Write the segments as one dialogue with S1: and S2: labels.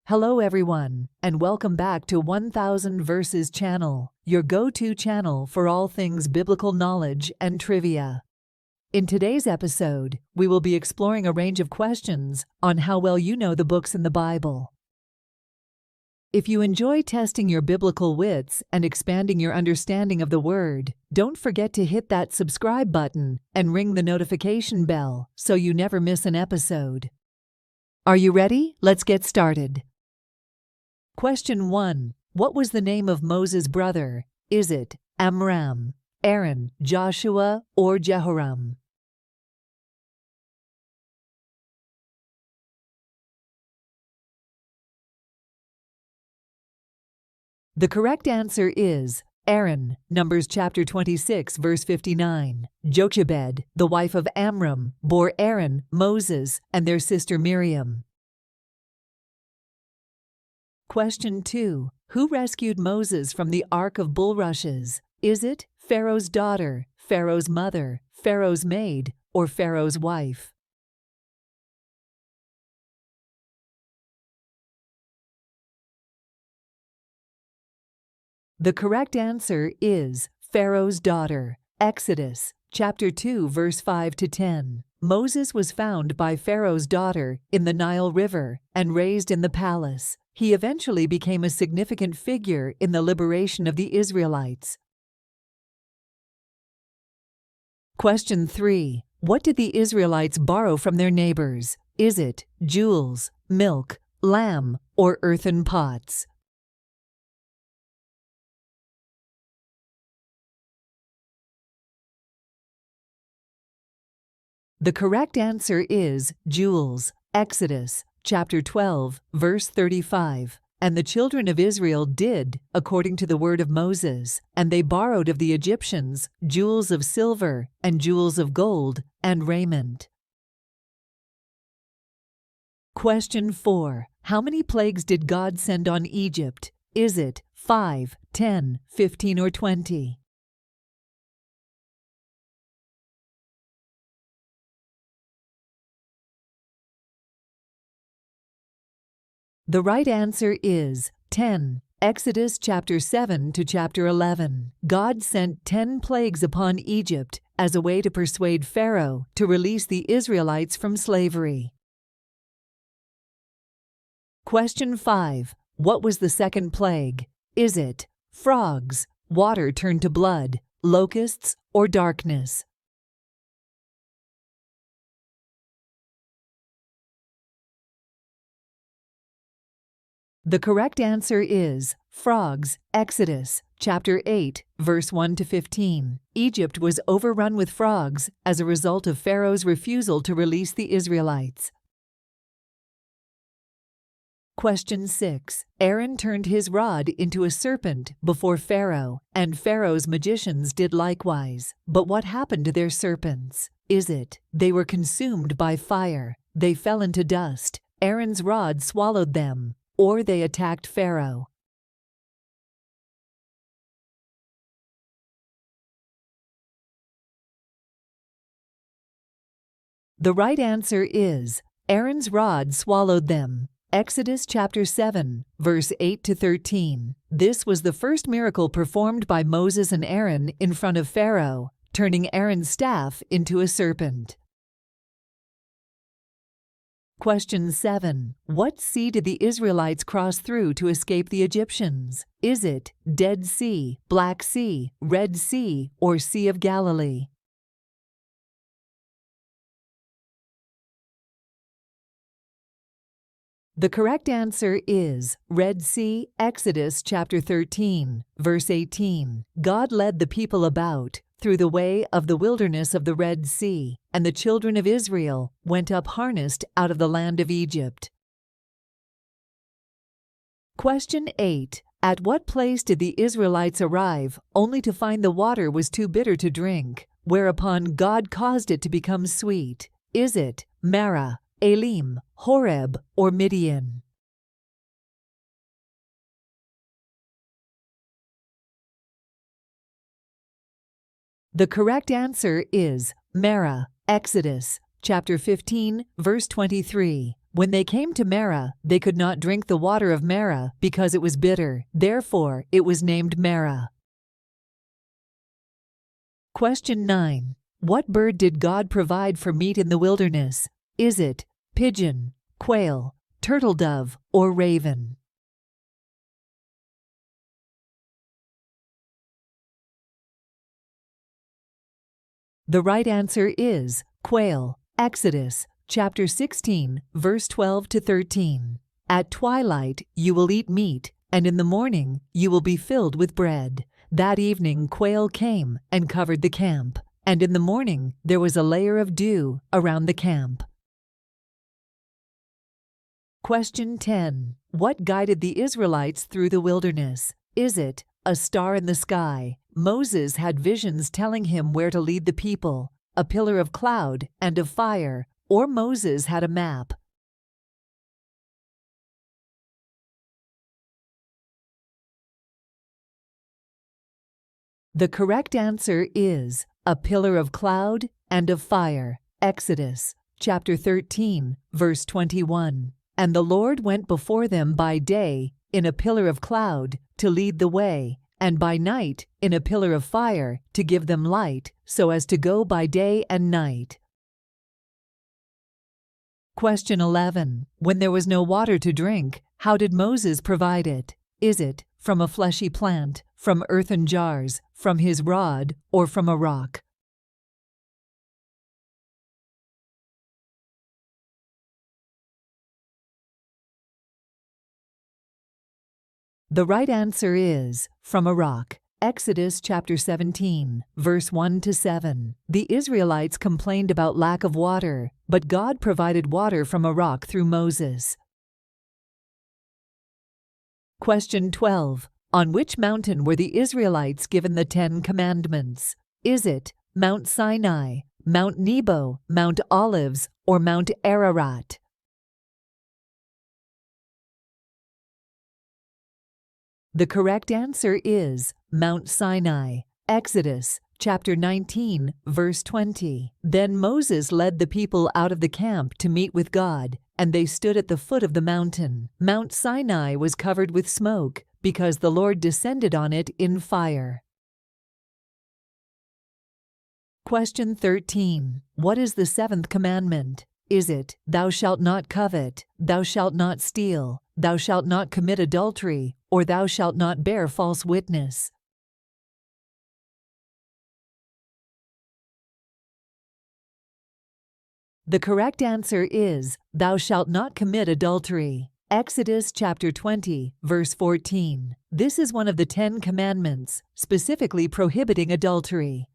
S1: Hello everyone, and welcome back to 1000 Verses channel, your go-to channel for all things biblical knowledge and trivia. In today's episode, we will be exploring a range of questions on how well you know the books in the Bible. If you enjoy testing your biblical wits and expanding your understanding of the Word, don't forget to hit that subscribe button and ring the notification bell so you never miss an episode. Are you ready? Let's get started. Question 1. What was the name of Moses' brother? Is it Amram, Aaron, Joshua, or Jehoram? The correct answer is Aaron, Numbers chapter 26, verse 59. Jochebed, the wife of Amram, bore Aaron, Moses, and their sister Miriam. Question 2. Who rescued Moses from the Ark of Bulrushes? Is it Pharaoh's daughter, Pharaoh's mother, Pharaoh's maid, or Pharaoh's wife? The correct answer is Pharaoh's daughter. Exodus chapter 2, verse 5 to 10. Moses was found by Pharaoh's daughter in the Nile River and raised in the palace. He eventually became a significant figure in the liberation of the Israelites. Question 3. What did the Israelites borrow from their neighbors? Is it jewels, milk, lamb, or earthen pots? The correct answer is jewels. Exodus chapter 12, verse 35. And the children of Israel did, according to the word of Moses, and they borrowed of the Egyptians jewels of silver and jewels of gold and raiment. Question 4. How many plagues did God send on Egypt? Is it 5, 10, 15, or 20? The right answer is 10. Exodus chapter 7 to chapter 11. God sent 10 plagues upon Egypt as a way to persuade Pharaoh to release the Israelites from slavery. Question 5. What was the second plague? Is it frogs, water turned to blood, locusts, or darkness? The correct answer is frogs. Exodus chapter 8, verse 1 to 15. Egypt was overrun with frogs as a result of Pharaoh's refusal to release the Israelites. Question 6. Aaron turned his rod into a serpent before Pharaoh, and Pharaoh's magicians did likewise. But what happened to their serpents? Is it they were consumed by fire, they fell into dust, Aaron's rod swallowed them, or they attacked Pharaoh? The right answer is Aaron's rod swallowed them. Exodus chapter 7, verse 8 to 13. This was the first miracle performed by Moses and Aaron in front of Pharaoh, turning Aaron's staff into a serpent. Question 7. What sea did the Israelites cross through to escape the Egyptians? Is it Dead Sea, Black Sea, Red Sea, or Sea of Galilee? The correct answer is Red Sea. Exodus chapter 13, verse 18. God led the people about through the way of the wilderness of the Red Sea, and the children of Israel went up harnessed out of the land of Egypt. Question 8. At what place did the Israelites arrive only to find the water was too bitter to drink, whereupon God caused it to become sweet? Is it Marah, Elim, Horeb, or Midian? The correct answer is Marah. Exodus chapter 15, verse 23. When they came to Marah, they could not drink the water of Marah because it was bitter. Therefore, it was named Marah. Question 9. What bird did God provide for meat in the wilderness? Is it pigeon, quail, turtle dove, or raven? The right answer is quail. Exodus chapter 16, verse 12 to 13. At twilight you will eat meat, and in the morning you will be filled with bread. That evening quail came and covered the camp, and in the morning there was a layer of dew around the camp. Question 10. What guided the Israelites through the wilderness? Is it a star in the sky? Moses had visions telling him where to lead the people, a pillar of cloud and of fire, or Moses had a map. The correct answer is a pillar of cloud and of fire. Exodus chapter 13, verse 21. And the Lord went before them by day in a pillar of cloud to lead the way, and by night in a pillar of fire to give them light, so as to go by day and night. Question 11. When there was no water to drink, how did Moses provide it? Is it from a fleshy plant, from earthen jars, from his rod, or from a rock? The right answer is from a rock. Exodus chapter 17, verse 1 to 7. The Israelites complained about lack of water, but God provided water from a rock through Moses. Question 12. On which mountain were the Israelites given the 10 commandments? Is it Mount Sinai, Mount Nebo, Mount Olives, or Mount Ararat? The correct answer is Mount Sinai. Exodus chapter 19, verse 20. Then Moses led the people out of the camp to meet with God, and they stood at the foot of the mountain. Mount Sinai was covered with smoke, because the Lord descended on it in fire. Question 13. What is the 7th commandment? Is it, thou shalt not covet, thou shalt not steal, thou shalt not commit adultery, or thou shalt not bear false witness? The correct answer is, thou shalt not commit adultery. Exodus chapter 20, verse 14. This is one of the 10 commandments, specifically prohibiting adultery.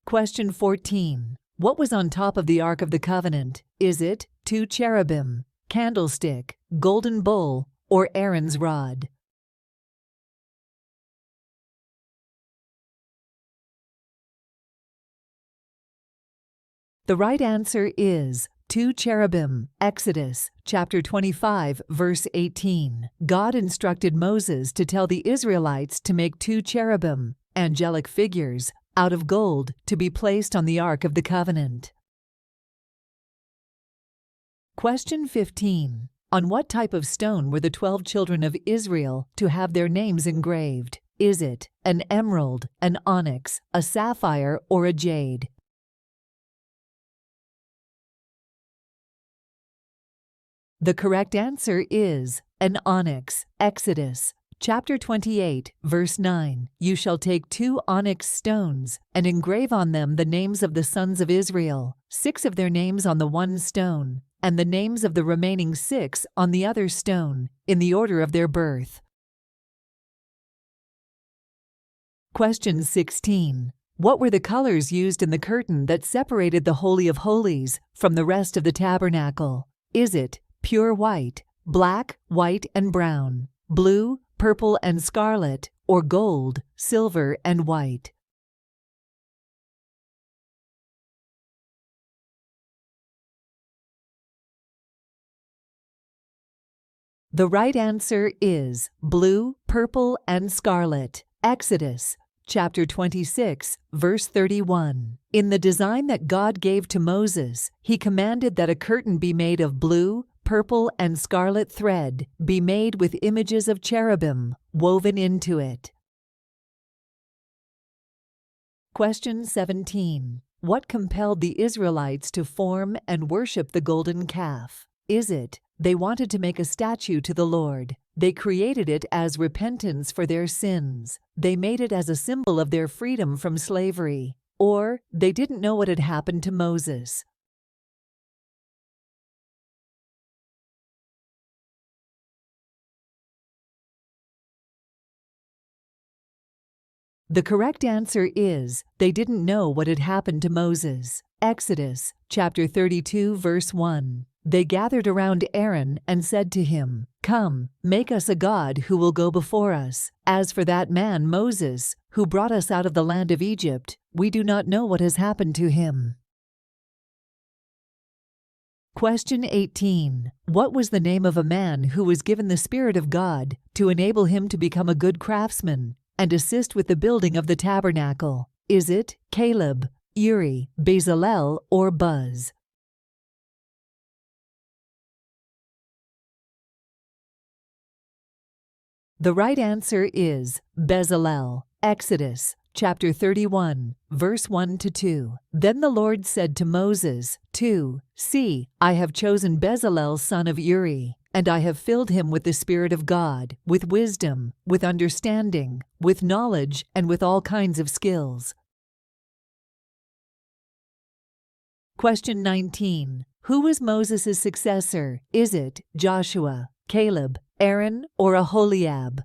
S1: Question 14. What was on top of the Ark of the Covenant? Is it 2 cherubim, candlestick, golden bowl, or Aaron's rod? The right answer is 2 cherubim. Exodus chapter 25, verse 18. God instructed Moses to tell the Israelites to make 2 cherubim, angelic figures, out of gold to be placed on the Ark of the Covenant. Question 15. On what type of stone were the 12 children of Israel to have their names engraved? Is it an emerald, an onyx, a sapphire, or a jade? The correct answer is an onyx. Exodus chapter 28, verse 9. You shall take 2 onyx stones and engrave on them the names of the sons of Israel, 6 of their names on the one stone, and the names of the remaining 6 on the other stone, in the order of their birth. Question 16. What were the colors used in the curtain that separated the Holy of Holies from the rest of the tabernacle? Is it pure white, black, white, and brown, blue, purple, and scarlet, or gold, silver, and white? The right answer is blue, purple, and scarlet. Exodus chapter 26, verse 31. In the design that God gave to Moses, he commanded that a curtain be made of blue, purple, and scarlet thread, be made with images of cherubim woven into it. Question 17. What compelled the Israelites to form and worship the golden calf? Is it, they wanted to make a statue to the Lord? They created it as repentance for their sins. They made it as a symbol of their freedom from slavery. Or, they didn't know what had happened to Moses. The correct answer is, they didn't know what had happened to Moses. Exodus, chapter 32, verse 1. They gathered around Aaron and said to him, "Come, make us a god who will go before us. As for that man Moses, who brought us out of the land of Egypt, we do not know what has happened to him." Question 18. What was the name of a man who was given the Spirit of God to enable him to become a good craftsman and assist with the building of the tabernacle? Is it Caleb, Uri, Bezalel, or Buz? The right answer is Bezalel. Exodus, chapter 31, verse 1-2. Then the Lord said to Moses, 2, "See, I have chosen Bezalel son of Uri, and I have filled him with the Spirit of God, with wisdom, with understanding, with knowledge, and with all kinds of skills." Question 19. Who was Moses' successor? Is it Joshua, Caleb, Aaron, or Aholiab?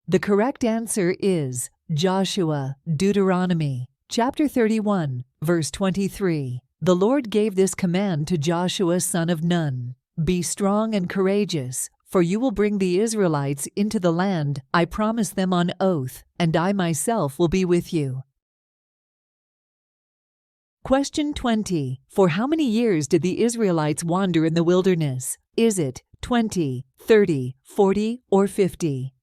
S1: The correct answer is Joshua. Deuteronomy, chapter 31, verse 23. The Lord gave this command to Joshua son of Nun: "Be strong and courageous, for you will bring the Israelites into the land I promised them on oath, and I myself will be with you." Question 20. For how many years did the Israelites wander in the wilderness? Is it 20, 30, 40, or 50?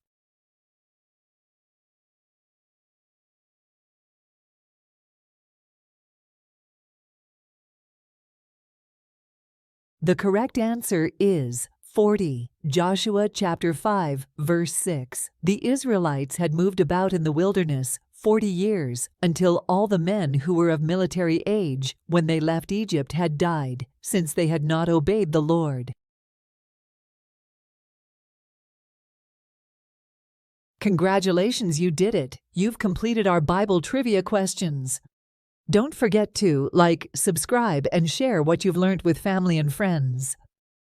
S1: The correct answer is 40. Joshua chapter 5, verse 6. The Israelites had moved about in the wilderness 40 years until all the men who were of military age when they left Egypt had died, since they had not obeyed the Lord. Congratulations, you did it! You've completed our Bible trivia questions. Don't forget to like, subscribe, and share what you've learned with family and friends.